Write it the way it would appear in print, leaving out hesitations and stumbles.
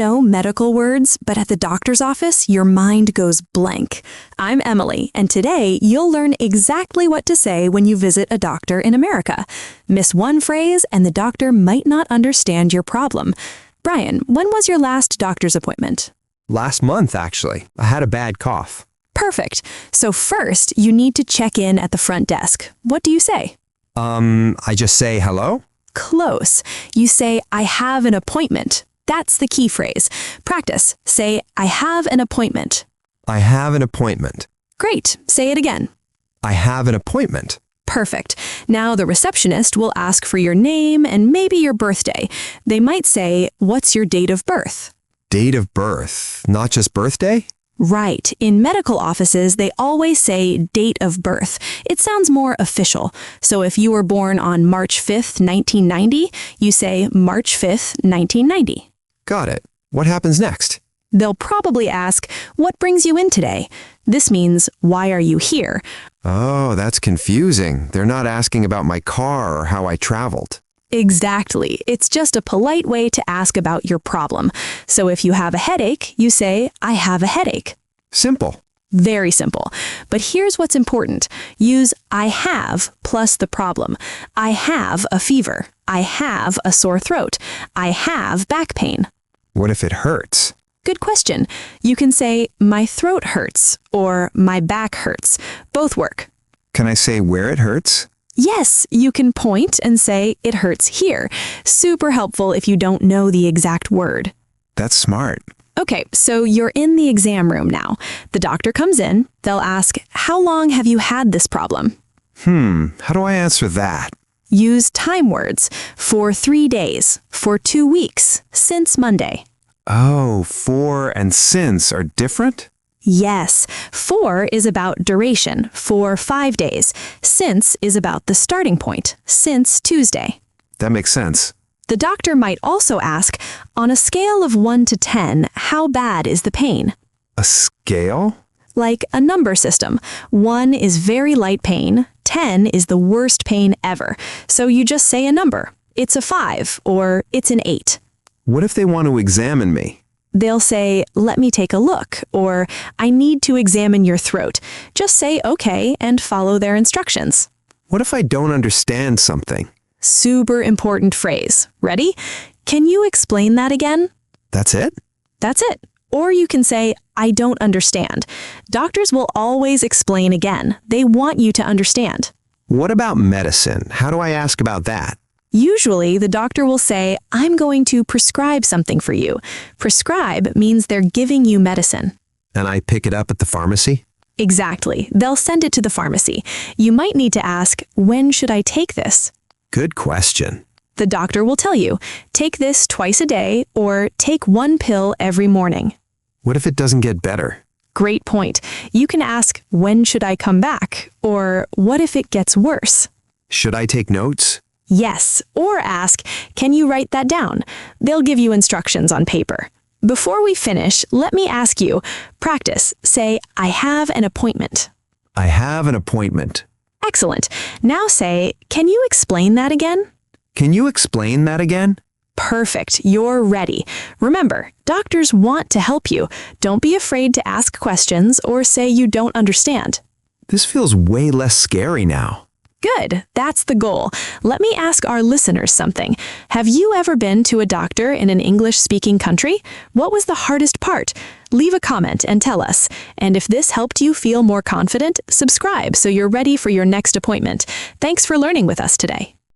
know medical words, but at the doctor's office, your mind goes blank. I'm Emily, and today you'll learn exactly what to say when you visit a doctor in America. Miss one phrase, and the doctor might not understand your problem. Brian, when was your last doctor's appointment? Last month, actually. I had a bad cough. Perfect. So first, you need to check in at the front desk. What do you say? I just say hello? Close. You say, I have an appointment. That's the key phrase. Practice. Say, I have an appointment. I have an appointment. Great. Say it again. I have an appointment. Perfect. Now the receptionist will ask for your name and maybe your birthday. They might say, what's your date of birth? Date of birth, not just birthday? Right. In medical offices, they always say date of birth. It sounds more official. So if you were born on March 5th, 1990, you say March 5th, 1990. Got it. What happens next? They'll probably ask, what brings you in today? This means, why are you here? Oh, that's confusing. They're not asking about my car or how I traveled. Exactly. It's just a polite way to ask about your problem. So if you have a headache, you say, I have a headache. Simple. Very simple. But here's what's important. Use I have plus the problem. I have a fever. I have a sore throat. I have back pain. What if it hurts? Good question. You can say, my throat hurts or my back hurts. Both work. Can I say where it hurts? Yes, you can point and say, it hurts here. Super helpful if you don't know the exact word. That's smart. Okay, so you're in the exam room now. The doctor comes in. They'll ask, how long have you had this problem? How do I answer that? Use time words. For 3 days, for 2 weeks, since Monday. Oh, for and since are different? Yes, for is about duration, for 5 days. Since is about the starting point, since Tuesday. That makes sense. The doctor might also ask, on a scale of 1 to 10, how bad is the pain? A scale? Like a number system. 1 is very light pain, 10 is the worst pain ever. So you just say a number. It's a 5 or it's an 8. What if they want to examine me? They'll say, let me take a look, or I need to examine your throat. Just say okay and follow their instructions. What if I don't understand something? Super important phrase. Ready? Can you explain that again? That's it? That's it. Or you can say, I don't understand. Doctors will always explain again. They want you to understand. What about medicine? How do I ask about that? Usually, the doctor will say, I'm going to prescribe something for you. Prescribe means they're giving you medicine. And I pick it up at the pharmacy? Exactly. They'll send it to the pharmacy. You might need to ask, when should I take this? Good question. The doctor will tell you, take this twice a day or take 1 pill every morning. What if it doesn't get better? Great point. You can ask, when should I come back? Or what if it gets worse? Should I take notes? Yes, or ask, can you write that down? They'll give you instructions on paper. Before we finish, let me ask you, practice, say, I have an appointment. I have an appointment. Excellent. Now say, can you explain that again? Can you explain that again? Perfect. You're ready. Remember, doctors want to help you. Don't be afraid to ask questions or say you don't understand. This feels way less scary now. Good. That's the goal. Let me ask our listeners something. Have you ever been to a doctor in an English-speaking country? What was the hardest part? Leave a comment and tell us. And if this helped you feel more confident, subscribe so you're ready for your next appointment. Thanks for learning with us today.